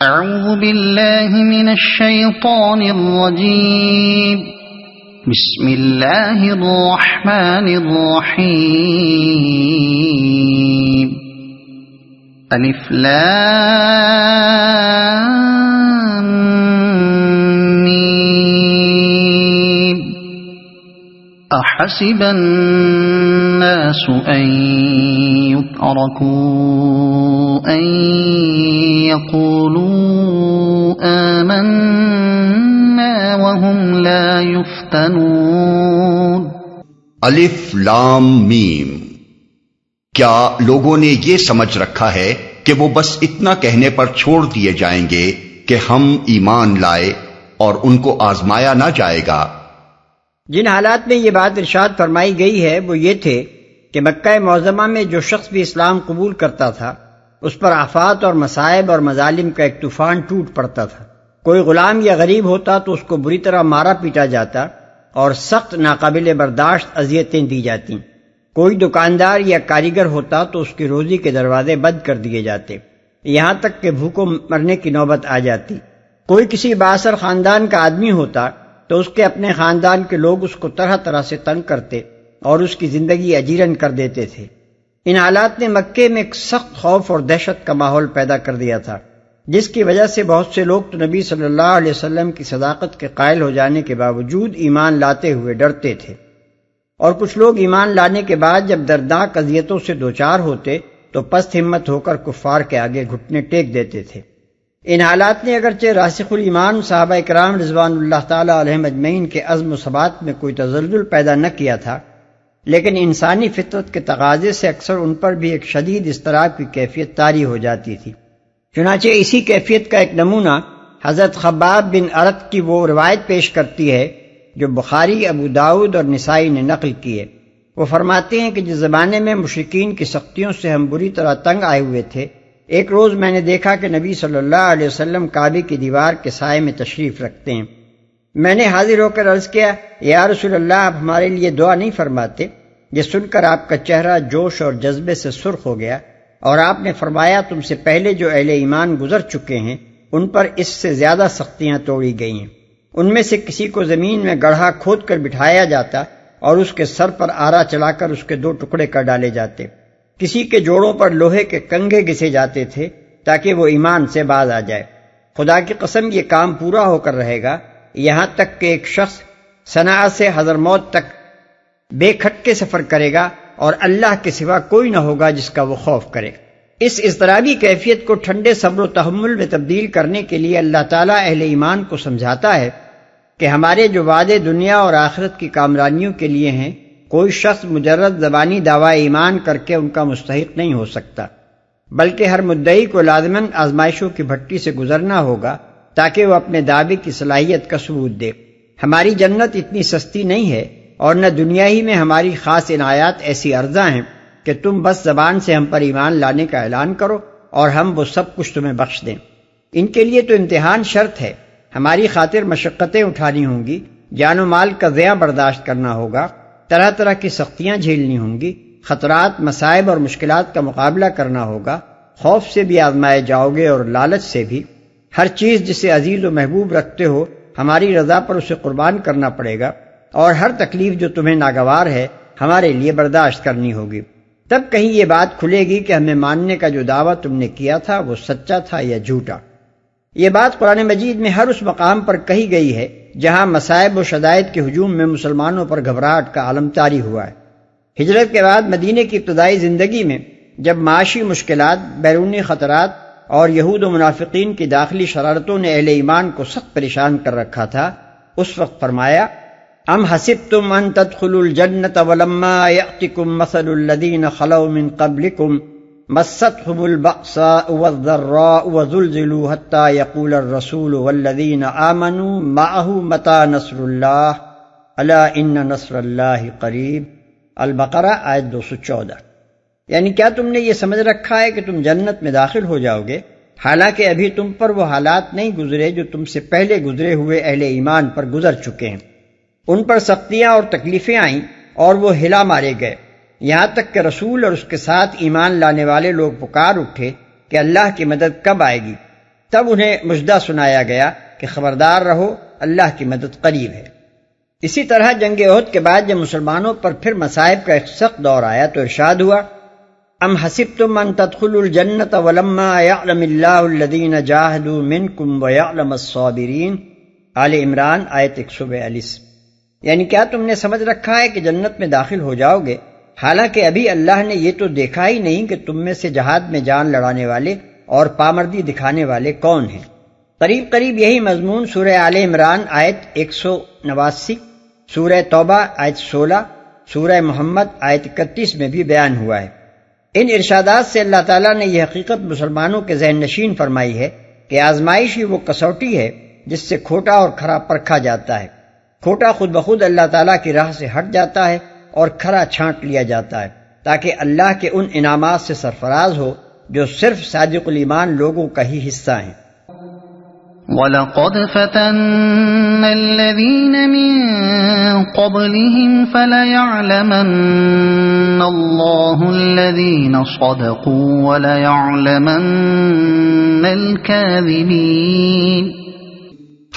اعوذ باللہ من الشیطان الرجیم بسم اللہ الرحمن الرحیم الف لام میم احسب الناس ان يتركوا ان يقولوا آمنا وهم لا يفتنون۔ الف لام میم، کیا لوگوں نے یہ سمجھ رکھا ہے کہ وہ بس اتنا کہنے پر چھوڑ دیے جائیں گے کہ ہم ایمان لائے اور ان کو آزمایا نہ جائے گا؟ جن حالات میں یہ بات ارشاد فرمائی گئی ہے وہ یہ تھے کہ مکہ معظمہ میں جو شخص بھی اسلام قبول کرتا تھا اس پر آفات اور مصائب اور مظالم کا ایک طوفان ٹوٹ پڑتا تھا۔ کوئی غلام یا غریب ہوتا تو اس کو بری طرح مارا پیٹا جاتا اور سخت ناقابل برداشت اذیتیں دی جاتی۔ کوئی دکاندار یا کاریگر ہوتا تو اس کی روزی کے دروازے بند کر دیے جاتے، یہاں تک کہ بھوکوں مرنے کی نوبت آ جاتی۔ کوئی کسی بااثر خاندان کا آدمی ہوتا تو اس کے اپنے خاندان کے لوگ اس کو طرح طرح سے تنگ کرتے اور اس کی زندگی اجیرن کر دیتے تھے۔ ان حالات نے مکے میں ایک سخت خوف اور دہشت کا ماحول پیدا کر دیا تھا، جس کی وجہ سے بہت سے لوگ تو نبی صلی اللہ علیہ وسلم کی صداقت کے قائل ہو جانے کے باوجود ایمان لاتے ہوئے ڈرتے تھے، اور کچھ لوگ ایمان لانے کے بعد جب دردناک اذیتوں سے دوچار ہوتے تو پست ہمت ہو کر کفار کے آگے گھٹنے ٹیک دیتے تھے۔ ان حالات نے اگرچہ راسخ الایمان صحابہ کرام رضوان اللہ تعالی علیہم اجمعین کے عزم و ثبات میں کوئی تزلزل پیدا نہ کیا تھا، لیکن انسانی فطرت کے تقاضے سے اکثر ان پر بھی ایک شدید اضطراب کی کیفیت طاری ہو جاتی تھی۔ چنانچہ اسی کیفیت کا ایک نمونہ حضرت خباب بن ارت کی وہ روایت پیش کرتی ہے جو بخاری، ابو داؤد اور نسائی نے نقل کی ہے۔ وہ فرماتے ہیں کہ جس زمانے میں مشرکین کی سختیوں سے ہم بری طرح تنگ آئے ہوئے تھے، ایک روز میں نے دیکھا کہ نبی صلی اللہ علیہ وسلم کعبے کی دیوار کے سائے میں تشریف رکھتے ہیں۔ میں نے حاضر ہو کر عرض کیا، یا رسول اللہ، آپ ہمارے لیے دعا نہیں فرماتے؟ یہ سن کر آپ کا چہرہ جوش اور جذبے سے سرخ ہو گیا اور آپ نے فرمایا، تم سے پہلے جو اہل ایمان گزر چکے ہیں ان پر اس سے زیادہ سختیاں توڑی گئی ہیں۔ ان میں سے کسی کو زمین میں گڑھا کھود کر بٹھایا جاتا اور اس کے سر پر آرا چلا کر اس کے 2 ٹکڑے کر ڈالے جاتے، کسی کے جوڑوں پر لوہے کے کنگھے گھسے جاتے تھے تاکہ وہ ایمان سے باز آ جائے۔ خدا کی قسم یہ کام پورا ہو کر رہے گا، یہاں تک کہ ایک شخص صنعاء سے حضرموت تک بے کھٹکے سفر کرے گا اور اللہ کے سوا کوئی نہ ہوگا جس کا وہ خوف کرے۔ اس اضطرابی کیفیت کو ٹھنڈے صبر و تحمل میں تبدیل کرنے کے لیے اللہ تعالیٰ اہل ایمان کو سمجھاتا ہے کہ ہمارے جو وعدے دنیا اور آخرت کی کامرانیوں کے لیے ہیں، کوئی شخص مجرد زبانی دعوی ایمان کر کے ان کا مستحق نہیں ہو سکتا، بلکہ ہر مدعی کو لازماً آزمائشوں کی بھٹی سے گزرنا ہوگا تاکہ وہ اپنے دعوے کی صلاحیت کا ثبوت دے۔ ہماری جنت اتنی سستی نہیں ہے اور نہ دنیا ہی میں ہماری خاص عنایات ایسی ارزاں ہیں کہ تم بس زبان سے ہم پر ایمان لانے کا اعلان کرو اور ہم وہ سب کچھ تمہیں بخش دیں۔ ان کے لیے تو امتحان شرط ہے، ہماری خاطر مشقتیں اٹھانی ہوں گی، جان و مال کا ضیاع برداشت کرنا ہوگا، طرح طرح کی سختیاں جھیلنی ہوں گی، خطرات، مصائب اور مشکلات کا مقابلہ کرنا ہوگا، خوف سے بھی آزمائے جاؤ گے اور لالچ سے بھی۔ ہر چیز جسے عزیز و محبوب رکھتے ہو ہماری رضا پر اسے قربان کرنا پڑے گا، اور ہر تکلیف جو تمہیں ناگوار ہے ہمارے لیے برداشت کرنی ہوگی۔ تب کہیں یہ بات کھلے گی کہ ہمیں ماننے کا جو دعویٰ تم نے کیا تھا وہ سچا تھا یا جھوٹا۔ یہ بات قرآن مجید میں ہر اس مقام پر کہی گئی ہے جہاں مصائب و شدائد کے ہجوم میں مسلمانوں پر گھبراہٹ کا عالم طاری ہوا ہے۔ ہجرت کے بعد مدینے کی ابتدائی زندگی میں جب معاشی مشکلات، بیرونی خطرات اور یہود و منافقین کی داخلی شرارتوں نے اہل ایمان کو سخت پریشان کر رکھا تھا، اس وقت فرمایا، ام حسبتم ان تدخلوا الجنة ولما يأتكم مثل الذين خلوا من قبلكم مستهم البأساء والضراء وزلزلوا حتى يقول الرسول والذين آمنوا معه متى نصر الله الا ان نصر الله قریب۔ البقرہ آیت 214۔ یعنی کیا تم نے یہ سمجھ رکھا ہے کہ تم جنت میں داخل ہو جاؤ گے، حالانکہ ابھی تم پر وہ حالات نہیں گزرے جو تم سے پہلے گزرے ہوئے اہل ایمان پر گزر چکے ہیں۔ ان پر سختیاں اور تکلیفیں آئیں اور وہ ہلا مارے گئے، یہاں تک کہ رسول اور اس کے ساتھ ایمان لانے والے لوگ پکار اٹھے کہ اللہ کی مدد کب آئے گی۔ تب انہیں مژدہ سنایا گیا کہ خبردار رہو، اللہ کی مدد قریب ہے۔ اسی طرح جنگ احد کے بعد جب مسلمانوں پر پھر مصائب کا ایک سخت دور آیا تو ارشاد ہوا، ام حسبتم ان تدخلوا الجنة ولما يعلم الله الذين جاهدوا منكم ويعلم الصابرين، آل عمران آیت 142۔ یعنی کیا تم نے سمجھ رکھا ہے کہ جنت میں داخل ہو جاؤ گے، حالانکہ ابھی اللہ نے یہ تو دیکھا ہی نہیں کہ تم میں سے جہاد میں جان لڑانے والے اور پامردی دکھانے والے کون ہیں۔ قریب قریب یہی مضمون سورہ آل عمران آیت 189، سورہ توبہ آیت 16، سورہ محمد آیت 31 میں بھی بیان ہوا ہے۔ ان ارشادات سے اللہ تعالیٰ نے یہ حقیقت مسلمانوں کے ذہن نشین فرمائی ہے کہ آزمائش ہی وہ کسوٹی ہے جس سے کھوٹا اور کھرا پرکھا جاتا ہے۔ کھوٹا خود بخود اللہ تعالیٰ کی راہ سے ہٹ جاتا ہے اور کھرا چھانٹ لیا جاتا ہے تاکہ اللہ کے ان انعامات سے سرفراز ہو جو صرف صادق الایمان لوگوں کا ہی حصہ ہیں۔ وَلَقَدْ فَتَنَّا الَّذِينَ مِن قَبْلِهِمْ فَلَيَعْلَمَنَّ اللَّهُ الَّذِينَ صَدَقُوا وَلَيَعْلَمَنَّ الْكَاذِبِينَ۔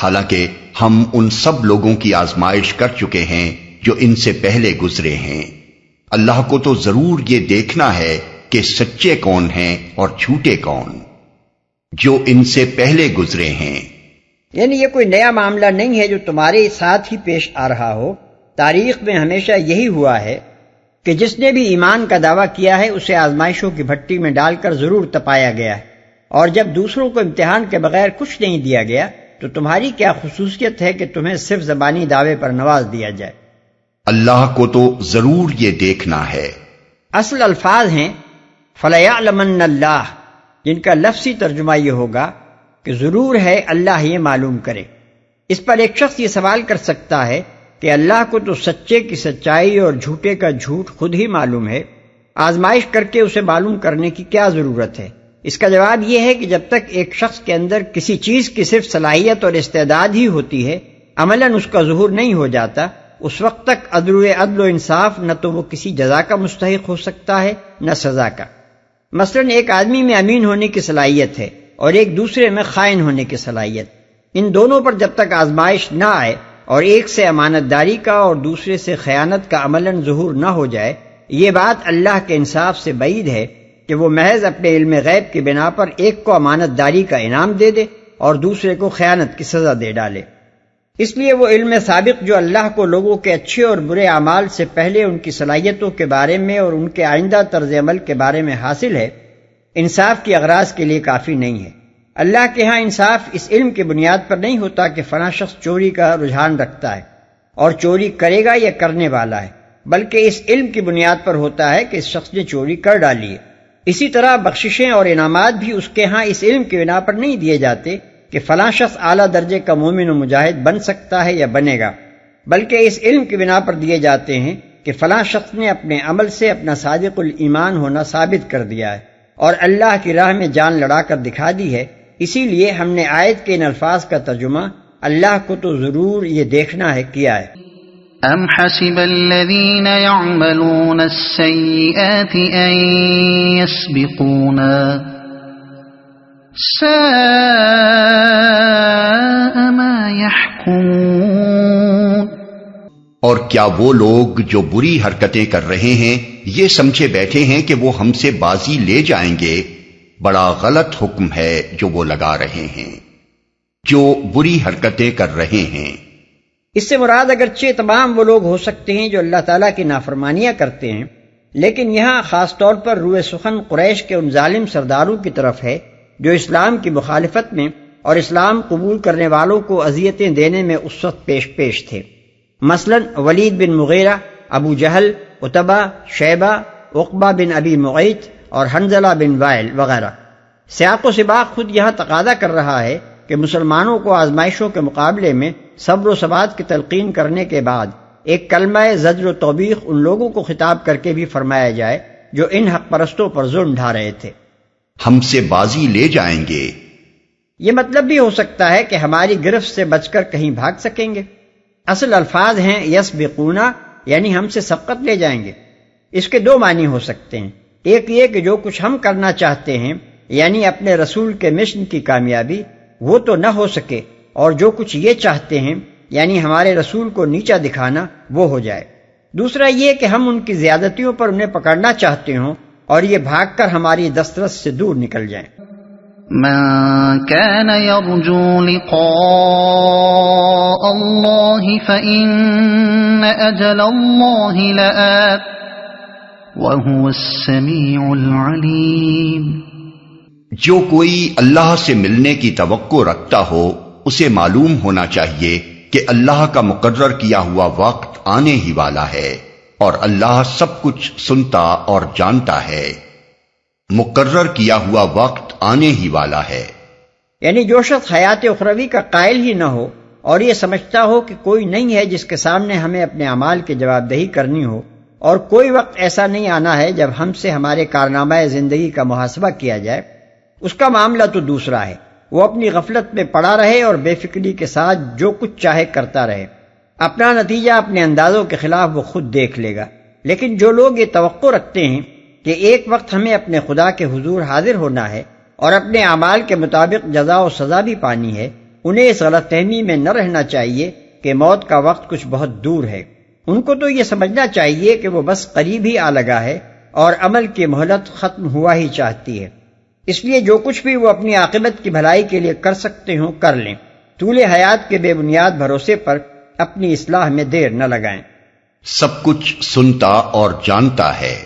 حالانکہ ہم ان سب لوگوں کی آزمائش کر چکے ہیں جو ان سے پہلے گزرے ہیں، اللہ کو تو ضرور یہ دیکھنا ہے کہ سچے کون ہیں اور جھوٹے کون، جو ان سے پہلے گزرے ہیں۔ یعنی یہ کوئی نیا معاملہ نہیں ہے جو تمہارے ساتھ ہی پیش آ رہا ہو، تاریخ میں ہمیشہ یہی ہوا ہے کہ جس نے بھی ایمان کا دعویٰ کیا ہے اسے آزمائشوں کی بھٹی میں ڈال کر ضرور تپایا گیا ہے، اور جب دوسروں کو امتحان کے بغیر کچھ نہیں دیا گیا تو تمہاری کیا خصوصیت ہے کہ تمہیں صرف زبانی دعوے پر نواز دیا جائے۔ اللہ کو تو ضرور یہ دیکھنا ہے۔ اصل الفاظ ہیں فَلَيَعْلَمَنَّ اللَّهُ، جن کا لفظی ترجمہ یہ ہوگا کہ ضرور ہے اللہ یہ معلوم کرے۔ اس پر ایک شخص یہ سوال کر سکتا ہے کہ اللہ کو تو سچے کی سچائی اور جھوٹے کا جھوٹ خود ہی معلوم ہے، آزمائش کر کے اسے معلوم کرنے کی کیا ضرورت ہے؟ اس کا جواب یہ ہے کہ جب تک ایک شخص کے اندر کسی چیز کی صرف صلاحیت اور استعداد ہی ہوتی ہے، عملاً اس کا ظہور نہیں ہو جاتا، اس وقت تک عدل و انصاف نہ تو وہ کسی جزا کا مستحق ہو سکتا ہے نہ سزا کا۔ مثلاً ایک آدمی میں امین ہونے کی صلاحیت ہے اور ایک دوسرے میں خائن ہونے کی صلاحیت، ان دونوں پر جب تک آزمائش نہ آئے اور ایک سے امانت داری کا اور دوسرے سے خیانت کا عملاً ظہور نہ ہو جائے، یہ بات اللہ کے انصاف سے بعید ہے کہ وہ محض اپنے علم غیب کی بنا پر ایک کو امانت داری کا انعام دے دے اور دوسرے کو خیانت کی سزا دے ڈالے۔ اس لیے وہ علم سابق جو اللہ کو لوگوں کے اچھے اور برے اعمال سے پہلے ان کی صلاحیتوں کے بارے میں اور ان کے آئندہ طرز عمل کے بارے میں حاصل ہے، انصاف کی اغراض کے لیے کافی نہیں ہے۔ اللہ کے ہاں انصاف اس علم کی بنیاد پر نہیں ہوتا کہ فلاں شخص چوری کا رجحان رکھتا ہے اور چوری کرے گا یا کرنے والا ہے، بلکہ اس علم کی بنیاد پر ہوتا ہے کہ اس شخص نے چوری کر ڈالی ہے۔ اسی طرح بخششیں اور انعامات بھی اس کے ہاں اس علم کی بنا پر نہیں دیے جاتے کہ فلاں شخص اعلیٰ درجے کا مومن و مجاہد بن سکتا ہے یا بنے گا، بلکہ اس علم کی بنا پر دیے جاتے ہیں کہ فلاں شخص نے اپنے عمل سے اپنا صادق الایمان ہونا ثابت کر دیا ہے اور اللہ کی راہ میں جان لڑا کر دکھا دی ہے۔ اسی لیے ہم نے آیت کے ان الفاظ کا ترجمہ اللہ کو تو ضرور یہ دیکھنا ہے کیا ہے۔ ام حسب الذین یعملون السیئات ان یسبقونا ساء ما یحکمون۔ اور کیا وہ لوگ جو بری حرکتیں کر رہے ہیں یہ سمجھے بیٹھے ہیں کہ وہ ہم سے بازی لے جائیں گے؟ بڑا غلط حکم ہے جو وہ لگا رہے ہیں، جو بری حرکتیں کر رہے ہیں۔ اس سے مراد اگرچہ تمام وہ لوگ ہو سکتے ہیں جو اللہ تعالیٰ کی نافرمانیاں کرتے ہیں، لیکن یہاں خاص طور پر روئے سخن قریش کے ان ظالم سرداروں کی طرف ہے جو اسلام کی مخالفت میں اور اسلام قبول کرنے والوں کو اذیتیں دینے میں اس وقت پیش تھے۔ مثلا ولید بن مغیرہ، ابو جہل، عتبہ، شیبہ، عقبہ بن ابی معیط اور حنظلہ بن وائل وغیرہ۔ سیاق و سباق خود یہاں تقاضا کر رہا ہے کہ مسلمانوں کو آزمائشوں کے مقابلے میں صبر و ثبات کی تلقین کرنے کے بعد ایک کلمہ زجر و توبیخ ان لوگوں کو خطاب کر کے بھی فرمایا جائے جو ان حق پرستوں پر ظلم ڈھا رہے تھے۔ ہم سے بازی لے جائیں گے، یہ مطلب بھی ہو سکتا ہے کہ ہماری گرفت سے بچ کر کہیں بھاگ سکیں گے۔ اصل الفاظ ہیں یسبقونا، یعنی ہم سے سبقت لے جائیں گے۔ اس کے دو معنی ہو سکتے ہیں، ایک یہ کہ جو کچھ ہم کرنا چاہتے ہیں یعنی اپنے رسول کے مشن کی کامیابی، وہ تو نہ ہو سکے، اور جو کچھ یہ چاہتے ہیں یعنی ہمارے رسول کو نیچا دکھانا، وہ ہو جائے۔ دوسرا یہ کہ ہم ان کی زیادتیوں پر انہیں پکڑنا چاہتے ہوں اور یہ بھاگ کر ہماری دسترس سے دور نکل جائیں۔ من كان يرجو لقاء الله فإن أجل الله لآت وهو السميع العليم۔ جو کوئی اللہ سے ملنے کی توقع رکھتا ہو اسے معلوم ہونا چاہیے کہ اللہ کا مقرر کیا ہوا وقت آنے ہی والا ہے، اور اللہ سب کچھ سنتا اور جانتا ہے۔ مقرر کیا ہوا وقت آنے ہی والا ہے، یعنی جو شخص حیات اخروی کا قائل ہی نہ ہو اور یہ سمجھتا ہو کہ کوئی نہیں ہے جس کے سامنے ہمیں اپنے اعمال کی جواب دہی کرنی ہو، اور کوئی وقت ایسا نہیں آنا ہے جب ہم سے ہمارے کارنامہ زندگی کا محاسبہ کیا جائے، اس کا معاملہ تو دوسرا ہے۔ وہ اپنی غفلت میں پڑا رہے اور بے فکری کے ساتھ جو کچھ چاہے کرتا رہے، اپنا نتیجہ اپنے اندازوں کے خلاف وہ خود دیکھ لے گا۔ لیکن جو لوگ یہ توقع رکھتے ہیں کہ ایک وقت ہمیں اپنے خدا کے حضور حاضر ہونا ہے اور اپنے اعمال کے مطابق جزا و سزا بھی پانی ہے، انہیں اس غلط فہمی میں نہ رہنا چاہیے کہ موت کا وقت کچھ بہت دور ہے۔ ان کو تو یہ سمجھنا چاہیے کہ وہ بس قریب ہی آ لگا ہے اور عمل کی مہلت ختم ہوا ہی چاہتی ہے۔ اس لیے جو کچھ بھی وہ اپنی عاقبت کی بھلائی کے لیے کر سکتے ہوں کر لیں، طول حیات کے بے بنیاد بھروسے پر اپنی اصلاح میں دیر نہ لگائیں۔ سب کچھ سنتا اور جانتا ہے،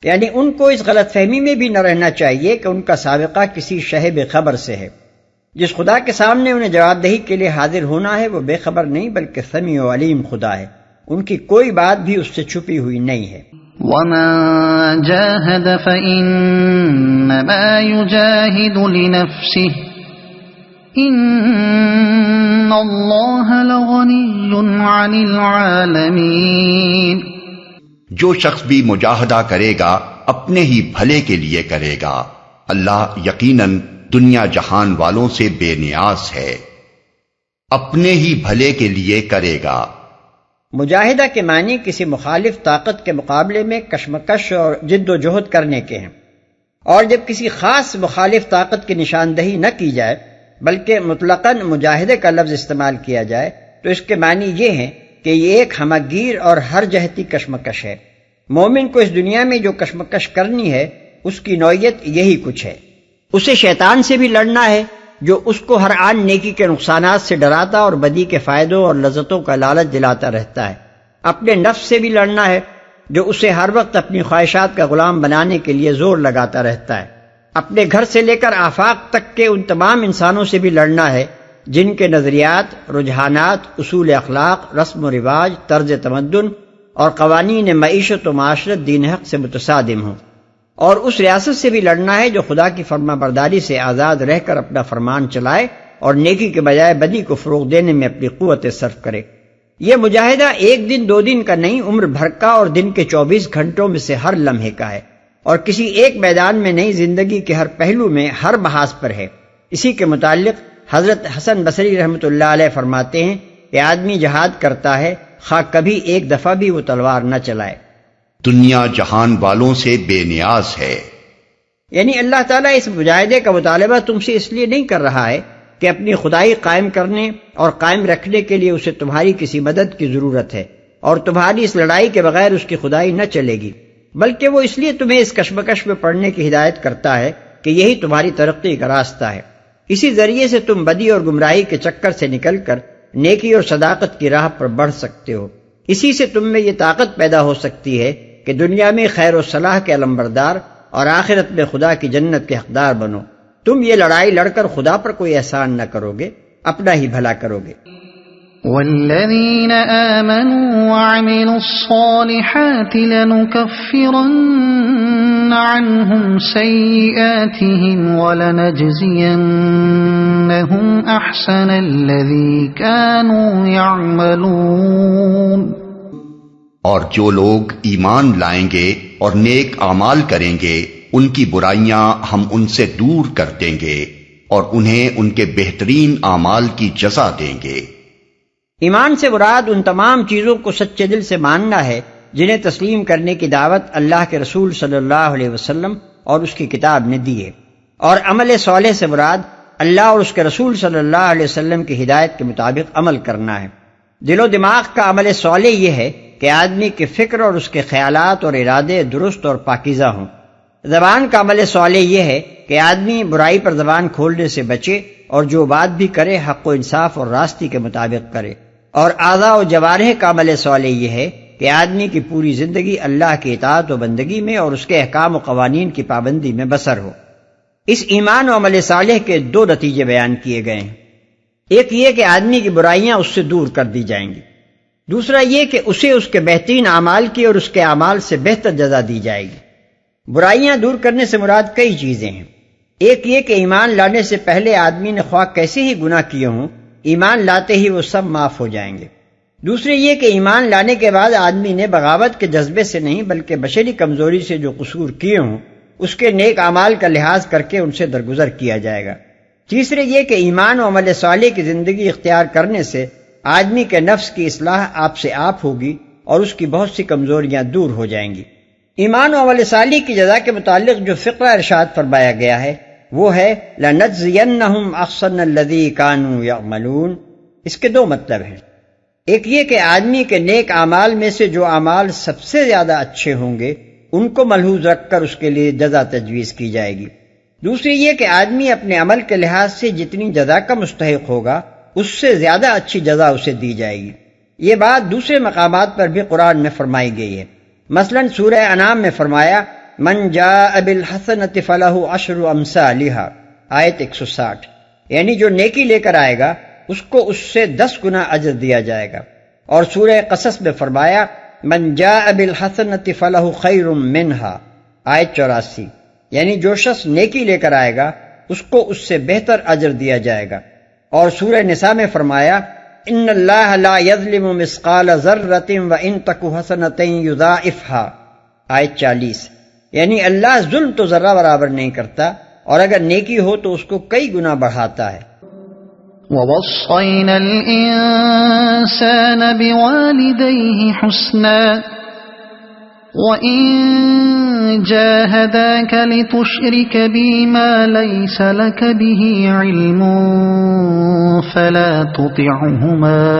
یعنی ان کو اس غلط فہمی میں بھی نہ رہنا چاہیے کہ ان کا سابقہ کسی شہ بے خبر سے ہے۔ جس خدا کے سامنے انہیں جواب دہی کے لیے حاضر ہونا ہے وہ بے خبر نہیں بلکہ سمیع و علیم خدا ہے، ان کی کوئی بات بھی اس سے چھپی ہوئی نہیں ہے۔ وَمَن جَاهَدَ فَإِنَّمَا يُجَاهِدُ لِنَفْسِهِ إِنَّ اللَّهَ لَغَنِيٌّ عَنِ الْعَالَمِينَ۔ جو شخص بھی مجاہدہ کرے گا اپنے ہی بھلے کے لیے کرے گا، اللہ یقیناً دنیا جہان والوں سے بے نیاز ہے، اپنے ہی بھلے کے لیے کرے گا۔ مجاہدہ کے معنی کسی مخالف طاقت کے مقابلے میں کشمکش اور جد و جہد کرنے کے ہیں، اور جب کسی خاص مخالف طاقت کی نشاندہی نہ کی جائے بلکہ مطلقاً مجاہدے کا لفظ استعمال کیا جائے تو اس کے معنی یہ ہیں کہ یہ ایک ہمگیر اور ہر جہتی کشمکش ہے۔ مومن کو اس دنیا میں جو کشمکش کرنی ہے اس کی نوعیت یہی کچھ ہے۔ اسے شیطان سے بھی لڑنا ہے جو اس کو ہر آن نیکی کے نقصانات سے ڈراتا اور بدی کے فائدوں اور لذتوں کا لالچ دلاتا رہتا ہے۔ اپنے نفس سے بھی لڑنا ہے جو اسے ہر وقت اپنی خواہشات کا غلام بنانے کے لیے زور لگاتا رہتا ہے۔ اپنے گھر سے لے کر آفاق تک کے ان تمام انسانوں سے بھی لڑنا ہے جن کے نظریات، رجحانات، اصول اخلاق، رسم و رواج، طرز تمدن اور قوانین معیشت و معاشرت دین حق سے متصادم ہوں، اور اس ریاست سے بھی لڑنا ہے جو خدا کی فرما برداری سے آزاد رہ کر اپنا فرمان چلائے اور نیکی کے بجائے بدی کو فروغ دینے میں اپنی قوت صرف کرے۔ یہ مجاہدہ ایک دن دو دن کا نہیں، عمر بھر کا اور دن کے 24 گھنٹوں میں سے ہر لمحے کا ہے، اور کسی ایک میدان میں نہیں، زندگی کے ہر پہلو میں، ہر محاذ پر ہے۔ اسی کے متعلق حضرت حسن بصری رحمۃ اللہ علیہ فرماتے ہیں کہ آدمی جہاد کرتا ہے خواہ کبھی ایک دفعہ بھی وہ تلوار نہ چلائے۔ دنیا جہان والوں سے بے نیاز ہے، یعنی اللہ تعالیٰ اس مجاہدے کا مطالبہ تم سے اس لیے نہیں کر رہا ہے کہ اپنی خدائی قائم کرنے اور قائم رکھنے کے لیے اسے تمہاری کسی مدد کی ضرورت ہے اور تمہاری اس لڑائی کے بغیر اس کی خدائی نہ چلے گی، بلکہ وہ اس لیے تمہیں اس کشمکش میں پڑنے کی ہدایت کرتا ہے کہ یہی تمہاری ترقی کا راستہ ہے۔ اسی ذریعے سے تم بدی اور گمراہی کے چکر سے نکل کر نیکی اور صداقت کی راہ پر بڑھ سکتے ہو۔ اسی سے تم میں یہ طاقت پیدا ہو سکتی ہے کہ دنیا میں خیر و صلاح کے علمبردار اور آخرت میں خدا کی جنت کے حقدار بنو۔ تم یہ لڑائی لڑ کر خدا پر کوئی احسان نہ کرو گے، اپنا ہی بھلا کرو گے۔ والذین آمنوا وعملوا الصالحات لنكفرن عنهم سیئاتهم ولنجزینهم احسن الذی كانوا يعملون۔ اور جو لوگ ایمان لائیں گے اور نیک اعمال کریں گے ان کی برائیاں ہم ان سے دور کر دیں گے اور انہیں ان کے بہترین اعمال کی جزا دیں گے۔ ایمان سے مراد ان تمام چیزوں کو سچے دل سے ماننا ہے جنہیں تسلیم کرنے کی دعوت اللہ کے رسول صلی اللہ علیہ وسلم اور اس کی کتاب نے دی ہے، اور عمل صالح سے مراد اللہ اور اس کے رسول صلی اللہ علیہ وسلم کی ہدایت کے مطابق عمل کرنا ہے۔ دل و دماغ کا عمل صالح یہ ہے کہ آدمی کی فکر اور اس کے خیالات اور ارادے درست اور پاکیزہ ہوں۔ زبان کا عمل صالح یہ ہے کہ آدمی برائی پر زبان کھولنے سے بچے اور جو بات بھی کرے حق و انصاف اور راستی کے مطابق کرے۔ اور اعضاء و جوارح کا عمل صالح یہ ہے کہ آدمی کی پوری زندگی اللہ کی اطاعت و بندگی میں اور اس کے احکام و قوانین کی پابندی میں بسر ہو۔ اس ایمان و عمل صالح کے دو نتیجے بیان کیے گئے ہیں۔ ایک یہ کہ آدمی کی برائیاں اس سے دور کر دی جائیں گی، دوسرا یہ کہ اسے اس کے بہترین اعمال کی اور اس کے اعمال سے بہتر جزا دی جائے گی۔ برائیاں دور کرنے سے مراد کئی چیزیں ہیں۔ ایک یہ کہ ایمان لانے سے پہلے آدمی نے خواہ کیسے ہی گناہ کیے ہوں، ایمان لاتے ہی وہ سب معاف ہو جائیں گے۔ دوسرے یہ کہ ایمان لانے کے بعد آدمی نے بغاوت کے جذبے سے نہیں بلکہ بشری کمزوری سے جو قصور کیے ہوں اس کے نیک اعمال کا لحاظ کر کے ان سے درگزر کیا جائے گا۔ تیسرے یہ کہ ایمان و عمل صالح کی زندگی اختیار کرنے سے آدمی کے نفس کی اصلاح آپ سے آپ ہوگی اور اس کی بہت سی کمزوریاں دور ہو جائیں گی۔ ایمان و عمل صالح کی جزا کے متعلق جو فقرہ ارشاد فرمایا گیا ہے وہ ہے لَنَجْزِيَنَّهُمْ أَحْسَنَ الَّذِي كَانُوا يَعْمَلُونَ۔ اس کے دو مطلب ہیں۔ ایک یہ کہ آدمی کے نیک اعمال میں سے جو اعمال سب سے زیادہ اچھے ہوں گے ان کو ملحوظ رکھ کر اس کے لیے جزا تجویز کی جائے گی۔ دوسری یہ کہ آدمی اپنے عمل کے لحاظ سے جتنی جزا کا مستحق ہوگا اس سے زیادہ اچھی جزا اسے دی جائے گی۔ یہ بات دوسرے مقامات پر بھی قرآن میں فرمائی گئی ہے۔ مثلا سورہ انعام میں فرمایا من جاء بالحسنۃ فلہ عشر امثالھا، آیت 160، یعنی جو نیکی لے کر آئے گا اس کو اس سے 10 گنا اجر دیا جائے گا۔ اور سورہ قصص میں فرمایا من جاء بالحسنۃ فلہ خیر منہا، آیت 84، یعنی جو شخص نیکی لے کر آئے گا اس کو اس سے بہتر اجر دیا جائے گا۔ اور سورہ نساء میں فرمایا ان اللہ لا یظلم مثقال ذرۃ وان تک حسنۃ یضاعفھا، آیت 40، یعنی اللہ ظلم تو ذرہ برابر نہیں کرتا اور اگر نیکی ہو تو اس کو کئی گنا بڑھاتا ہے۔ وَوَصَّيْنَا الْإِنسَانَ بِوَالِدَيْهِ حُسْنًا وَإِن جَاهَدَاكَ لِتُشْرِكَ بِي مَا لَيْسَ لَكَ بِهِ عِلْمٌ فَلَا تُطِعْهُمَا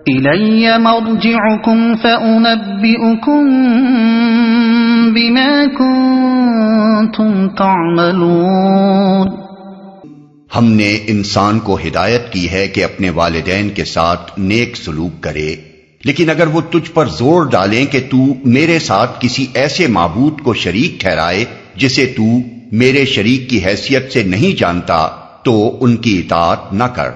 إِلَيَّ مَرْجِعُكُمْ فَأُنَبِّئُكُم بِمَا كُنتُمْ تَعْمَلُونَ۔ ہم نے انسان کو ہدایت کی ہے کہ اپنے والدین کے ساتھ نیک سلوک کرے، لیکن اگر وہ تجھ پر زور ڈالیں کہ تو میرے ساتھ کسی ایسے معبود کو شریک ٹھہرائے جسے تو میرے شریک کی حیثیت سے نہیں جانتا تو ان کی اطاعت نہ کر۔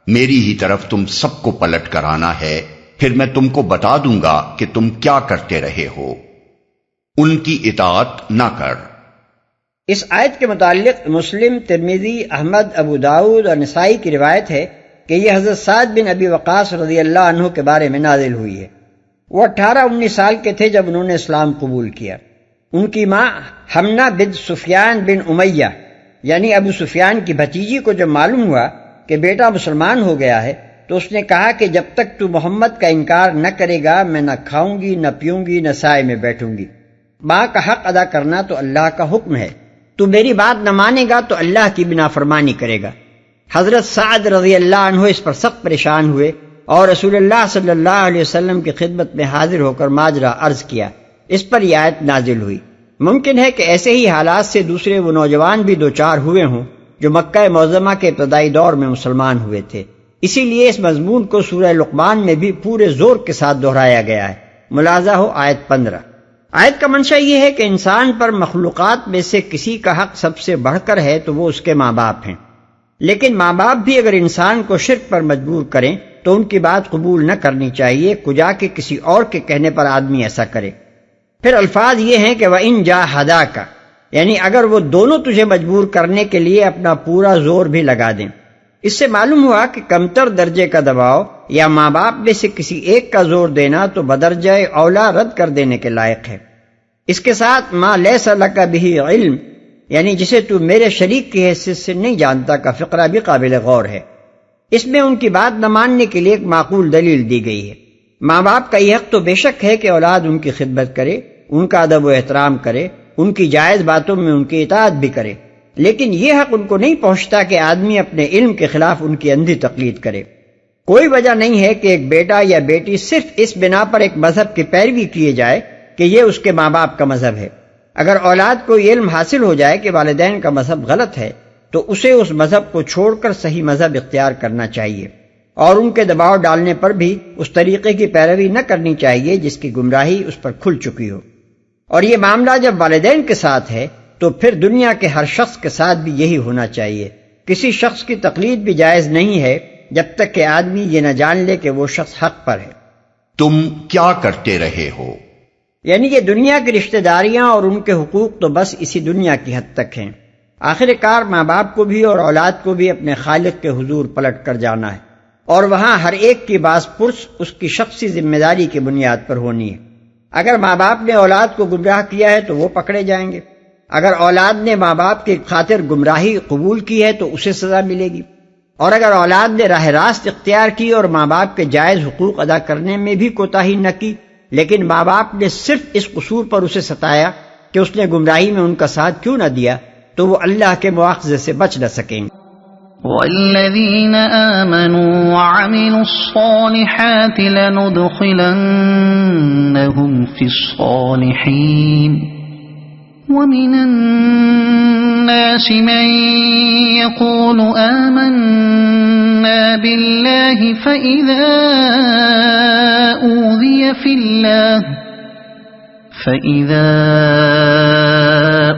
میری ہی طرف تم سب کو پلٹ کر آنا ہے، پھر میں تم کو بتا دوں گا کہ تم کیا کرتے رہے ہو۔ ان کی اطاعت نہ کر۔ اس آیت کے متعلق مسلم، ترمذی، احمد، ابو داؤد اور نسائی کی روایت ہے کہ یہ حضرت سعد بن ابی وقاص رضی اللہ عنہ کے بارے میں نازل ہوئی ہے۔ وہ 18-19 سال کے تھے جب انہوں نے اسلام قبول کیا۔ ان کی ماں حمنہ بنت سفیان بن امیہ یعنی ابو سفیان کی بھتیجی کو جب معلوم ہوا کہ بیٹا مسلمان ہو گیا ہے تو اس نے کہا کہ جب تک تو محمد کا انکار نہ کرے گا میں نہ کھاؤں گی، نہ پیوں گی، نہ سائے میں بیٹھوں گی۔ ماں کا حق ادا کرنا تو اللہ کا حکم ہے، تو میری بات نہ مانے گا تو اللہ کی بھی نافرمانی کرے گا۔ حضرت سعد رضی اللہ عنہ اس پر سخت پریشان ہوئے اور رسول اللہ صلی اللہ علیہ وسلم کی خدمت میں حاضر ہو کر ماجرا عرض کیا۔ اس پر یہ آیت نازل ہوئی۔ ممکن ہے کہ ایسے ہی حالات سے دوسرے وہ نوجوان بھی دوچار ہوئے ہوں جو مکہ معظمہ کے ابتدائی دور میں مسلمان ہوئے تھے، اسی لیے اس مضمون کو سورہ لقمان میں بھی پورے زور کے ساتھ دہرایا گیا ہے۔ ملاحظہ ہو آیت 15۔ آیت کا منشا یہ ہے کہ انسان پر مخلوقات میں سے کسی کا حق سب سے بڑھ کر ہے تو وہ اس کے ماں باپ ہیں، لیکن ماں باپ بھی اگر انسان کو شرک پر مجبور کریں تو ان کی بات قبول نہ کرنی چاہیے، کجا کے کسی اور کے کہنے پر آدمی ایسا کرے۔ پھر الفاظ یہ ہیں کہ وَإِن جَاهَدَاكَ، یعنی اگر وہ دونوں تجھے مجبور کرنے کے لیے اپنا پورا زور بھی لگا دیں۔ اس سے معلوم ہوا کہ کمتر درجے کا دباؤ یا ماں باپ میں سے کسی ایک کا زور دینا تو بدرجہ اولا رد کر دینے کے لائق ہے۔ اس کے ساتھ ما لیس لک بہ علم، یعنی جسے تو میرے شریک کی حیثیت سے نہیں جانتا کا فقرہ بھی قابل غور ہے۔ اس میں ان کی بات نہ ماننے کے لیے ایک معقول دلیل دی گئی ہے۔ ماں باپ کا یہ حق تو بے شک ہے کہ اولاد ان کی خدمت کرے، ان کا ادب و احترام کرے، ان کی جائز باتوں میں ان کی اطاعت بھی کرے، لیکن یہ حق ان کو نہیں پہنچتا کہ آدمی اپنے علم کے خلاف ان کی اندھی تقلید کرے۔ کوئی وجہ نہیں ہے کہ ایک بیٹا یا بیٹی صرف اس بنا پر ایک مذہب کی پیروی کیے جائے کہ یہ اس کے ماں باپ کا مذہب ہے۔ اگر اولاد کو یہ علم حاصل ہو جائے کہ والدین کا مذہب غلط ہے تو اسے اس مذہب کو چھوڑ کر صحیح مذہب اختیار کرنا چاہیے، اور ان کے دباؤ ڈالنے پر بھی اس طریقے کی پیروی نہ کرنی چاہیے جس کی گمراہی اس پر کھل چکی ہو۔ اور یہ معاملہ جب والدین کے ساتھ ہے تو پھر دنیا کے ہر شخص کے ساتھ بھی یہی ہونا چاہیے۔ کسی شخص کی تقلید بھی جائز نہیں ہے جب تک کہ آدمی یہ نہ جان لے کہ وہ شخص حق پر ہے۔ تم کیا کرتے رہے ہو؟ یعنی یہ دنیا کی رشتہ داریاں اور ان کے حقوق تو بس اسی دنیا کی حد تک ہیں۔ آخر کار ماں باپ کو بھی اور اولاد کو بھی اپنے خالق کے حضور پلٹ کر جانا ہے، اور وہاں ہر ایک کی باز پرس اس کی شخصی ذمہ داری کی بنیاد پر ہونی ہے۔ اگر ماں باپ نے اولاد کو گمراہ کیا ہے تو وہ پکڑے جائیں گے، اگر اولاد نے ماں باپ کی خاطر گمراہی قبول کی ہے تو اسے سزا ملے گی، اور اگر اولاد نے راہ راست اختیار کی اور ماں باپ کے جائز حقوق ادا کرنے میں بھی کوتاہی نہ کی، لیکن ماں باپ نے صرف اس قصور پر اسے ستایا کہ اس نے گمراہی میں ان کا ساتھ کیوں نہ دیا، تو وہ اللہ کے مواخذے سے بچ نہ سکیں گے۔ والذین آمنوا وعملوا الصالحات لندخلنهم فی الصالحین ومن الناس من يقول آمنا بالله فإذا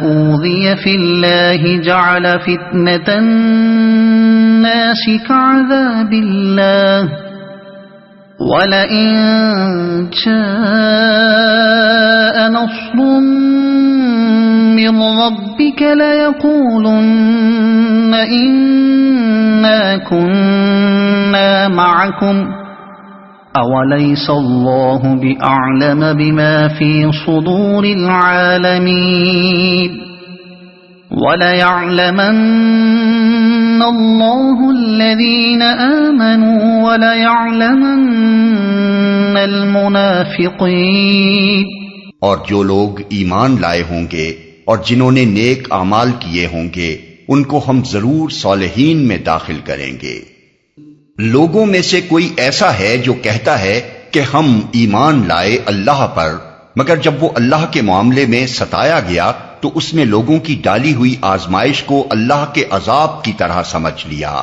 أوذي في الله جعل فتنة الناس كعذاب الله ولئن جاء نصر من ربك ليقولن إنا كنا معكم أوليس الله بأعلم بما في صدور العالمين وَلَيَعْلَمَنَّ اللَّهُ الَّذِينَ آمَنُوا وَلَيَعْلَمَنَّ الْمُنَافِقِينَ۔ اور جو لوگ ایمان لائے ہوں گے اور جنہوں نے نیک اعمال کیے ہوں گے ان کو ہم ضرور صالحین میں داخل کریں گے۔ لوگوں میں سے کوئی ایسا ہے جو کہتا ہے کہ ہم ایمان لائے اللہ پر، مگر جب وہ اللہ کے معاملے میں ستایا گیا تو اس نے لوگوں کی ڈالی ہوئی آزمائش کو اللہ کے عذاب کی طرح سمجھ لیا۔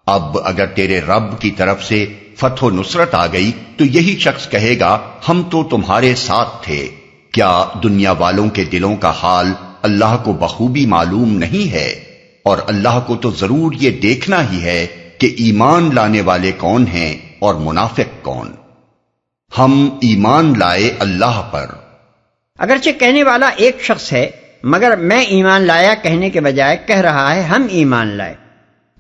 اب اگر تیرے رب کی طرف سے فتح و نصرت آ گئی تو یہی شخص کہے گا ہم تو تمہارے ساتھ تھے۔ کیا دنیا والوں کے دلوں کا حال اللہ کو بخوبی معلوم نہیں ہے؟ اور اللہ کو تو ضرور یہ دیکھنا ہی ہے کہ ایمان لانے والے کون ہیں اور منافق کون۔ ہم ایمان لائے اللہ پر۔ اگرچہ کہنے والا ایک شخص ہے مگر میں ایمان لایا کہنے کے بجائے کہہ رہا ہے ہم ایمان لائے۔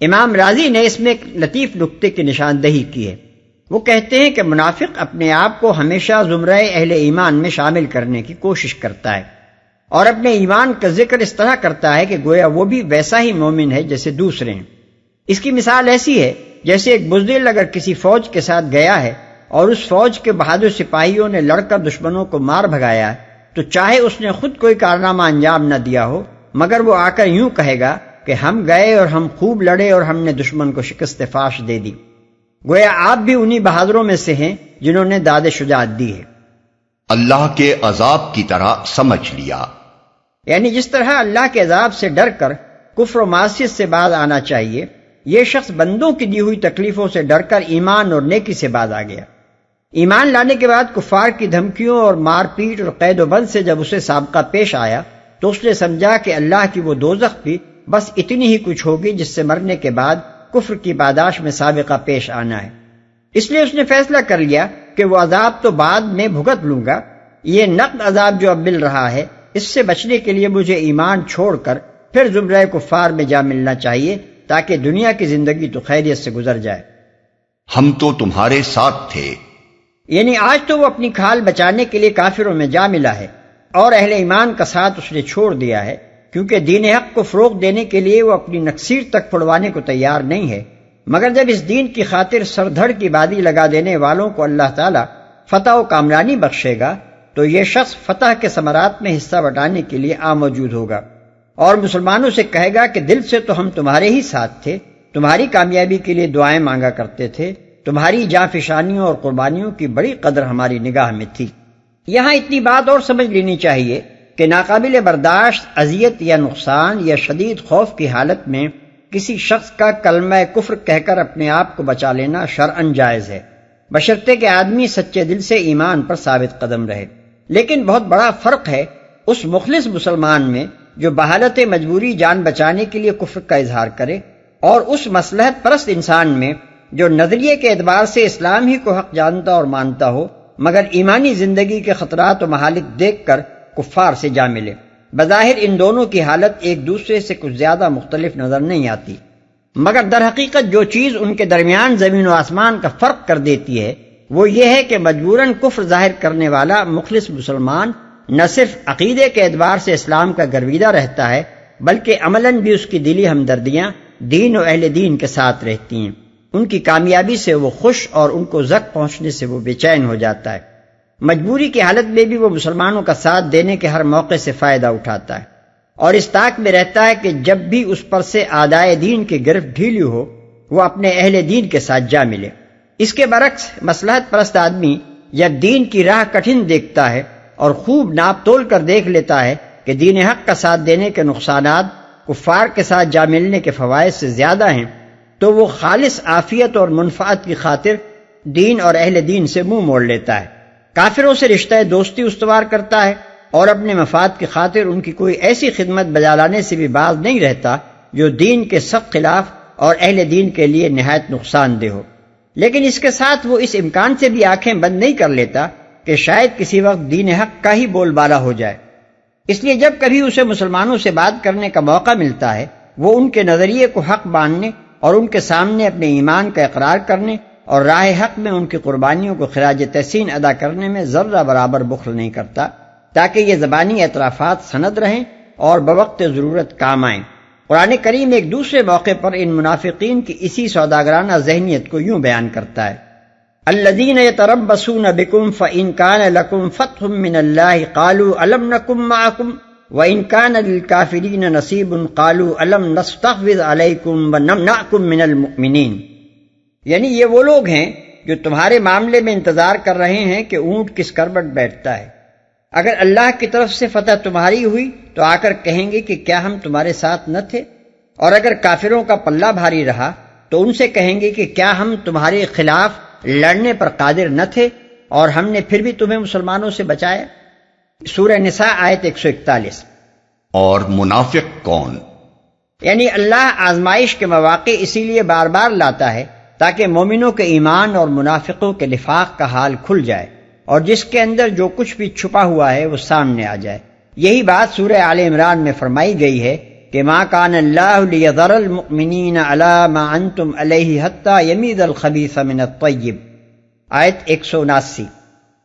امام راضی نے اس میں ایک لطیف نکتے کی نشاندہی کی ہے۔ وہ کہتے ہیں کہ منافق اپنے آپ کو ہمیشہ زمرہ اہل ایمان میں شامل کرنے کی کوشش کرتا ہے اور اپنے ایمان کا ذکر اس طرح کرتا ہے کہ گویا وہ بھی ویسا ہی مومن ہے جیسے دوسرے ہیں۔ اس کی مثال ایسی ہے جیسے ایک بزدل اگر کسی فوج کے ساتھ گیا ہے اور اس فوج کے بہادر سپاہیوں نے لڑ کر دشمنوں کو مار بھگایا ہے تو چاہے اس نے خود کوئی کارنامہ انجام نہ دیا ہو مگر وہ آ کر یوں کہے گا کہ ہم گئے اور ہم خوب لڑے اور ہم نے دشمن کو شکست فاش دے دی۔ گویا آپ بھی انہی بہادروں میں سے ہیں جنہوں نے داد شجاعت دی ہے۔ اللہ کے عذاب کی طرح سمجھ لیا، یعنی جس طرح اللہ کے عذاب سے ڈر کر کفر و معصیت سے باز آنا چاہیے، یہ شخص بندوں کی دی ہوئی تکلیفوں سے ڈر کر ایمان اور نیکی سے باز آ گیا۔ ایمان لانے کے بعد کفار کی دھمکیوں اور مار پیٹ اور قید و بند سے جب اسے سابقہ پیش آیا تو اس نے سمجھا کہ اللہ کی وہ دوزخ بھی بس اتنی ہی کچھ ہوگی جس سے مرنے کے بعد کفر کی پاداش میں سابقہ پیش آنا ہے۔ اس لیے اس نے فیصلہ کر لیا کہ وہ عذاب تو بعد میں بھگت لوں گا، یہ نقد عذاب جو اب مل رہا ہے اس سے بچنے کے لیے مجھے ایمان چھوڑ کر پھر زمرہ کفار میں جا ملنا چاہیے تاکہ دنیا کی زندگی تو خیریت سے گزر جائے۔ ہم تو تمہارے ساتھ تھے، یعنی آج تو وہ اپنی کھال بچانے کے لیے کافروں میں جا ملا ہے اور اہل ایمان کا ساتھ اس نے چھوڑ دیا ہے، کیونکہ دین حق کو فروغ دینے کے لیے وہ اپنی نکسیر تک پھڑوانے کو تیار نہیں ہے، مگر جب اس دین کی خاطر سر دھڑ کی بادی لگا دینے والوں کو اللہ تعالیٰ فتح و کامرانی بخشے گا تو یہ شخص فتح کے ثمرات میں حصہ بٹانے کے لیے موجود ہوگا۔ اور مسلمانوں سے کہے گا کہ دل سے تو ہم تمہارے ہی ساتھ تھے، تمہاری کامیابی کے لیے دعائیں مانگا کرتے تھے، تمہاری جانفشانیوں اور قربانیوں کی بڑی قدر ہماری نگاہ میں تھی۔ یہاں اتنی بات اور سمجھ لینی چاہیے کہ ناقابل برداشت اذیت یا نقصان یا شدید خوف کی حالت میں کسی شخص کا کلمہ کفر کہہ کر اپنے آپ کو بچا لینا شرعاً جائز ہے، بشرطے کہ آدمی سچے دل سے ایمان پر ثابت قدم رہے۔ لیکن بہت بڑا فرق ہے اس مخلص مسلمان میں جو بحالت مجبوری جان بچانے کے لیے کفر کا اظہار کرے، اور اس مصلحت پرست انسان میں جو نظریے کے اعتبار سے اسلام ہی کو حق جانتا اور مانتا ہو، مگر ایمانی زندگی کے خطرات و مہالک دیکھ کر کفار سے جا ملے۔ بظاہر ان دونوں کی حالت ایک دوسرے سے کچھ زیادہ مختلف نظر نہیں آتی، مگر در حقیقت جو چیز ان کے درمیان زمین و آسمان کا فرق کر دیتی ہے وہ یہ ہے کہ مجبوراً کفر ظاہر کرنے والا مخلص مسلمان نہ صرف عقیدے کے اعتبار سے اسلام کا گرویدہ رہتا ہے، بلکہ عملاً بھی اس کی دلی ہمدردیاں دین و اہل دین کے ساتھ رہتی ہیں۔ ان کی کامیابی سے وہ خوش اور ان کو زک پہنچنے سے وہ بے چین ہو جاتا ہے۔ مجبوری کی حالت میں بھی وہ مسلمانوں کا ساتھ دینے کے ہر موقع سے فائدہ اٹھاتا ہے، اور اس طاق میں رہتا ہے کہ جب بھی اس پر سے اعدائے دین کی گرفت ڈھیلی ہو وہ اپنے اہل دین کے ساتھ جا ملے۔ اس کے برعکس مصلحت پرست آدمی جب دین کی راہ کٹھن دیکھتا ہے اور خوب ناپ تول کر دیکھ لیتا ہے کہ دین حق کا ساتھ دینے کے نقصانات کفار کے ساتھ جا ملنے کے فوائد سے زیادہ ہیں، تو وہ خالص عافیت اور منفعت کی خاطر دین اور اہل دین سے منہ موڑ لیتا ہے، کافروں سے رشتہ دوستی استوار کرتا ہے، اور اپنے مفاد کی خاطر ان کی کوئی ایسی خدمت بجا لانے سے بھی باز نہیں رہتا جو دین کے سخت خلاف اور اہل دین کے لیے نہایت نقصان دہ ہو۔ لیکن اس کے ساتھ وہ اس امکان سے بھی آنکھیں بند نہیں کر لیتا کہ شاید کسی وقت دین حق کا ہی بول بالا ہو جائے، اس لیے جب کبھی اسے مسلمانوں سے بات کرنے کا موقع ملتا ہے وہ ان کے نظریے کو حق ماننے اور ان کے سامنے اپنے ایمان کا اقرار کرنے اور راہ حق میں ان کی قربانیوں کو خراج تحسین ادا کرنے میں ذرہ برابر بخل نہیں کرتا، تاکہ یہ زبانی اعترافات سند رہیں اور بوقت ضرورت کام آئیں۔ قرآن کریم ایک دوسرے موقع پر ان منافقین کی اسی سوداگرانہ ذہنیت کو یوں بیان کرتا ہے: الذین یتربصون بکم فإن کان لکم فتح من اللہ قالوا الم نکن معکم وإن کان للکافرین نصیب قالوا الم نستحوذ علیکم ونمنعکم من المؤمنین، یعنی یہ وہ لوگ ہیں جو تمہارے معاملے میں انتظار کر رہے ہیں کہ اونٹ کس کربٹ بیٹھتا ہے۔ اگر اللہ کی طرف سے فتح تمہاری ہوئی تو آ کر کہیں گے کہ کیا ہم تمہارے ساتھ نہ تھے، اور اگر کافروں کا پلہ بھاری رہا تو ان سے کہیں گے کہ کیا ہم تمہارے خلاف لڑنے پر قادر نہ تھے اور ہم نے پھر بھی تمہیں مسلمانوں سے بچایا۔ سورہ نساء آیت 141۔ اور منافق کون؟ یعنی اللہ آزمائش کے مواقع اسی لیے بار بار لاتا ہے تاکہ مومنوں کے ایمان اور منافقوں کے نفاق کا حال کھل جائے اور جس کے اندر جو کچھ بھی چھپا ہوا ہے وہ سامنے آ جائے۔ یہی بات سورہ آل عمران میں فرمائی گئی ہے کہ ما کان اللہ لیذر المؤمنین علی ما انتم علیہ حتی یمیز الخبیث من الطیب، آیت 179۔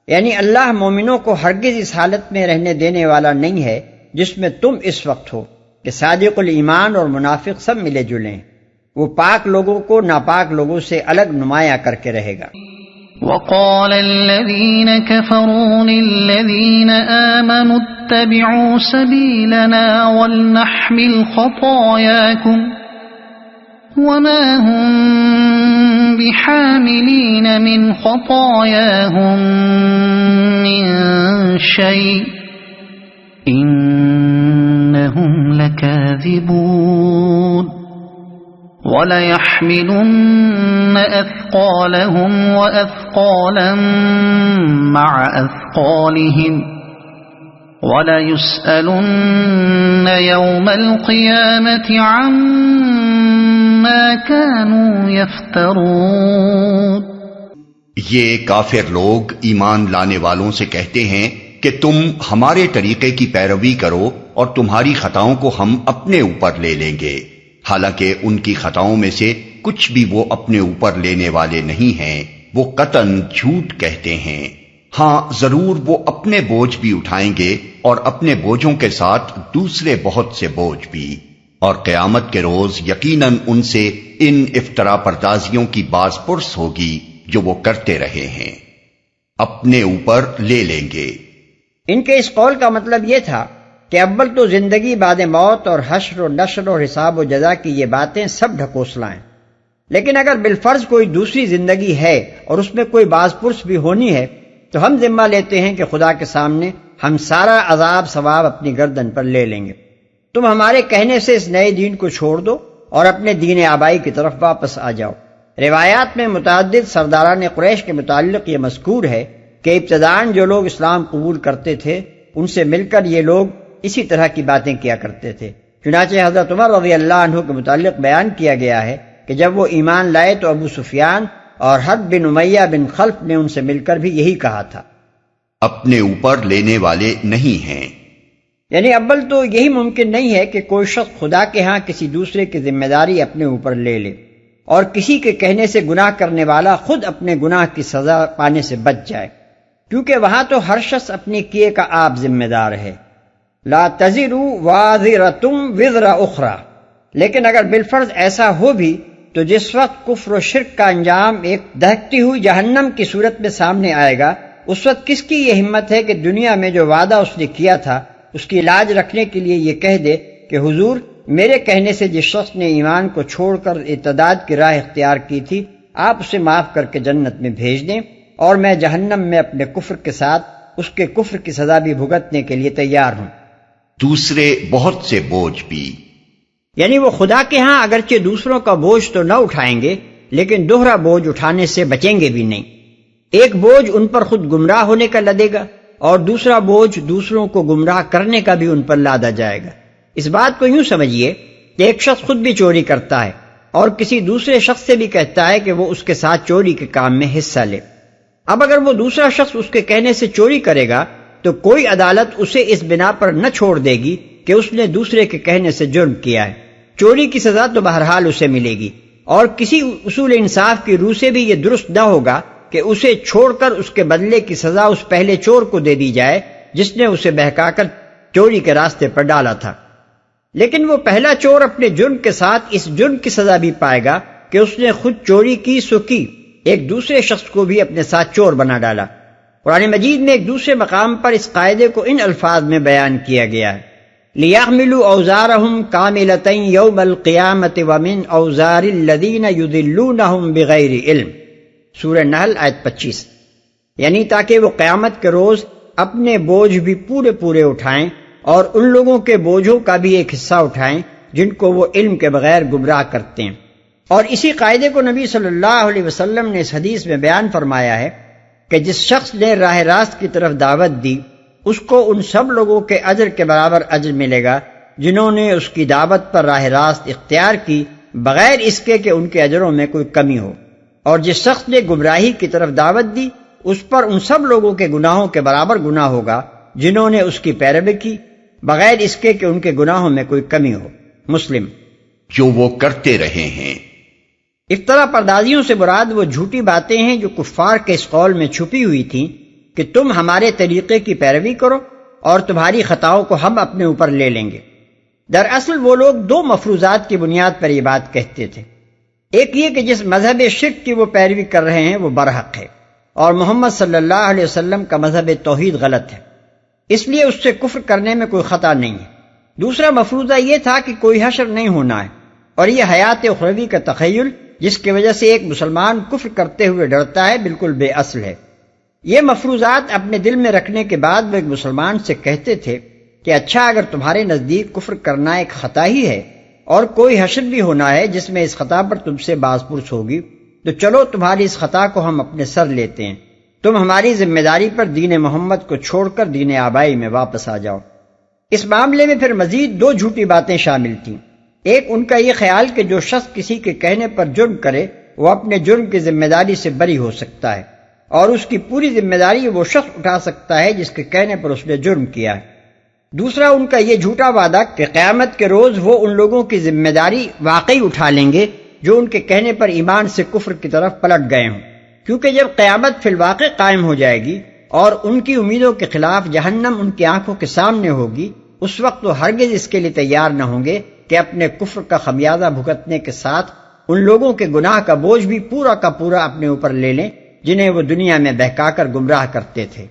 یعنی اللہ مومنوں کو ہرگز اس حالت میں رہنے دینے والا نہیں ہے جس میں تم اس وقت ہو کہ صادق الایمان اور منافق سب ملے جلیں، وہ پاک لوگوں کو ناپاک لوگوں سے الگ نمایاں کر کے رہے گا۔ وقال الذين كفروا للذين آمنوا اتبعوا سبيلنا ولنحمل خطاياكم وما هم بحاملين من خطاياهم من شيء إنهم لكاذبون وَلَيَحْمِلُنَّ أَثْقَالَهُمْ وَأَثْقَالًا مَعَ أَثْقَالِهِمْ وَلَيُسْأَلُنَّ يَوْمَ الْقِيَامَةِ عَمَّا كَانُوا يَفْتَرُونَ۔ یہ کافر لوگ ایمان لانے والوں سے کہتے ہیں کہ تم ہمارے طریقے کی پیروی کرو اور تمہاری خطاؤں کو ہم اپنے اوپر لے لیں گے، حالانکہ ان کی خطاؤں میں سے کچھ بھی وہ اپنے اوپر لینے والے نہیں ہیں، وہ قطعاً جھوٹ کہتے ہیں۔ ہاں ضرور وہ اپنے بوجھ بھی اٹھائیں گے اور اپنے بوجھوں کے ساتھ دوسرے بہت سے بوجھ بھی، اور قیامت کے روز یقیناً ان سے ان افطرا پردازیوں کی باز پرس ہوگی جو وہ کرتے رہے ہیں، اپنے اوپر لے لیں گے۔ ان کے اس قول کا مطلب یہ تھا کہ اول تو زندگی بعد موت اور حشر و نشر اور حساب و جزا کی یہ باتیں سب ڈھکوسلائیں، لیکن اگر بالفرض کوئی دوسری زندگی ہے اور اس میں کوئی باز پرس بھی ہونی ہے تو ہم ذمہ لیتے ہیں کہ خدا کے سامنے ہم سارا عذاب ثواب اپنی گردن پر لے لیں گے۔ تم ہمارے کہنے سے اس نئے دین کو چھوڑ دو اور اپنے دین آبائی کی طرف واپس آ جاؤ۔ روایات میں متعدد سرداران قریش کے متعلق یہ مذکور ہے کہ ابتداً جو لوگ اسلام قبول کرتے تھے ان سے مل کر یہ لوگ اسی طرح کی باتیں کیا کرتے تھے۔ چنانچہ حضرت عمر رضی اللہ عنہ کے متعلق بیان کیا گیا ہے کہ جب وہ ایمان لائے تو ابو سفیان اور حرب بن امیہ بن خلف نے ان سے مل کر بھی یہی کہا تھا، اپنے اوپر لینے والے نہیں ہیں۔ یعنی اول تو یہی ممکن نہیں ہے کہ کوئی شخص خدا کے ہاں کسی دوسرے کی ذمہ داری اپنے اوپر لے لے اور کسی کے کہنے سے گناہ کرنے والا خود اپنے گناہ کی سزا پانے سے بچ جائے، کیونکہ وہاں تو ہر شخص اپنے کیے کا آپ ذمہ دار ہے۔ لا تزر وازرۃ وزر اخری، لیکن اگر بالفرض ایسا ہو بھی تو جس وقت کفر و شرک کا انجام ایک دہکتی ہوئی جہنم کی صورت میں سامنے آئے گا، اس وقت کس کی یہ ہمت ہے کہ دنیا میں جو وعدہ اس نے کیا تھا اس کی لاج رکھنے کے لیے یہ کہہ دے کہ حضور میرے کہنے سے جس شخص نے ایمان کو چھوڑ کر ارتداد کی راہ اختیار کی تھی آپ اسے معاف کر کے جنت میں بھیج دیں، اور میں جہنم میں اپنے کفر کے ساتھ اس کے کفر کی سزا بھی بھگتنے کے لیے تیار ہوں۔ دوسرے بہت سے بوجھ بھی، یعنی وہ خدا کے ہاں اگرچہ دوسروں کا بوجھ تو نہ اٹھائیں گے لیکن دوہرا بوجھ اٹھانے سے بچیں گے بھی نہیں۔ ایک بوجھ ان پر خود گمراہ ہونے کا لدے گا اور دوسرا بوجھ دوسروں کو گمراہ کرنے کا بھی ان پر لادا جائے گا۔ اس بات کو یوں سمجھیے کہ ایک شخص خود بھی چوری کرتا ہے اور کسی دوسرے شخص سے بھی کہتا ہے کہ وہ اس کے ساتھ چوری کے کام میں حصہ لے۔ اب اگر وہ دوسرا شخص اس کے کہنے سے چوری کرے گا تو کوئی عدالت اسے اس بنا پر نہ چھوڑ دے گی کہ اس نے دوسرے کے کہنے سے جرم کیا ہے۔ چوری کی سزا تو بہرحال اسے ملے گی، اور کسی اصول انصاف کی روح سے بھی یہ درست نہ ہوگا کہ اسے چھوڑ کر اس کے بدلے کی سزا اس پہلے چور کو دے دی جائے جس نے اسے بہکا کر چوری کے راستے پر ڈالا تھا۔ لیکن وہ پہلا چور اپنے جرم کے ساتھ اس جرم کی سزا بھی پائے گا کہ اس نے خود چوری کی سو کی، ایک دوسرے شخص کو بھی اپنے ساتھ چور بنا ڈالا۔ قرآن مجید میں ایک دوسرے مقام پر اس قاعدے کو ان الفاظ میں بیان کیا گیا ہے، لِيَحْمِلُوا أَوْزَارَهُمْ كَامِلَةً يَوْمَ الْقِيَامَةِ وَمِنْ أَوْزَارِ الَّذِينَ يُضِلُّونَهُمْ بِغَيْرِ علم، سورہ نحل آیت 25۔ یعنی تاکہ وہ قیامت کے روز اپنے بوجھ بھی پورے پورے اٹھائیں اور ان لوگوں کے بوجھوں کا بھی ایک حصہ اٹھائیں جن کو وہ علم کے بغیر گمراہ کرتے ہیں۔ اور اسی قاعدے کو نبی صلی اللہ علیہ وسلم نے اس حدیث میں بیان فرمایا ہے کہ جس شخص نے راہ راست کی طرف دعوت دی اس کو ان سب لوگوں کے اجر کے برابر اجر ملے گا جنہوں نے اس کی دعوت پر راہ راست اختیار کی بغیر اس کے کہ ان کے اجروں میں کوئی کمی ہو، اور جس شخص نے گمراہی کی طرف دعوت دی اس پر ان سب لوگوں کے گناہوں کے برابر گناہ ہوگا جنہوں نے اس کی پیروی کی بغیر اس کے کہ ان کے گناہوں میں کوئی کمی ہو۔ مسلم۔ جو وہ کرتے رہے ہیں۔ افطرا پردازیوں سے مراد وہ جھوٹی باتیں ہیں جو کفار کے اس قول میں چھپی ہوئی تھیں کہ تم ہمارے طریقے کی پیروی کرو اور تمہاری خطاؤں کو ہم اپنے اوپر لے لیں گے۔ دراصل وہ لوگ دو مفروضات کی بنیاد پر یہ بات کہتے تھے، ایک یہ کہ جس مذہب شرک کی وہ پیروی کر رہے ہیں وہ برحق ہے اور محمد صلی اللہ علیہ وسلم کا مذہب توحید غلط ہے، اس لیے اس سے کفر کرنے میں کوئی خطا نہیں ہے۔ دوسرا مفروضہ یہ تھا کہ کوئی حشر نہیں ہونا ہے، اور یہ حیات اخروی کا تخیل جس کی وجہ سے ایک مسلمان کفر کرتے ہوئے ڈرتا ہے بالکل بے اصل ہے۔ یہ مفروضات اپنے دل میں رکھنے کے بعد وہ ایک مسلمان سے کہتے تھے کہ اچھا اگر تمہارے نزدیک کفر کرنا ایک خطا ہی ہے اور کوئی حشر بھی ہونا ہے جس میں اس خطا پر تم سے باز پرس ہوگی تو چلو تمہاری اس خطا کو ہم اپنے سر لیتے ہیں، تم ہماری ذمہ داری پر دین محمد کو چھوڑ کر دین آبائی میں واپس آ جاؤ۔ اس معاملے میں پھر مزید دو جھوٹی باتیں شامل تھیں، ایک ان کا یہ خیال کہ جو شخص کسی کے کہنے پر جرم کرے وہ اپنے جرم کی ذمہ داری سے بری ہو سکتا ہے اور اس کی پوری ذمہ داری وہ شخص اٹھا سکتا ہے جس کے کہنے پر اس نے جرم کیا ہے۔ دوسرا ان کا یہ جھوٹا وعدہ کہ قیامت کے روز وہ ان لوگوں کی ذمہ داری واقعی اٹھا لیں گے جو ان کے کہنے پر ایمان سے کفر کی طرف پلٹ گئے ہوں، کیونکہ جب قیامت فی الواقع قائم ہو جائے گی اور ان کی امیدوں کے خلاف جہنم ان کی آنکھوں کے سامنے ہوگی، اس وقت وہ ہرگز اس کے لیے تیار نہ ہوں گے کہ اپنے کفر کا خمیازہ بھگتنے کے ساتھ ان لوگوں کے گناہ کا بوجھ بھی پورا کا پورا اپنے اوپر لے لیں جنہیں وہ دنیا میں بہکا کر گمراہ کرتے تھے۔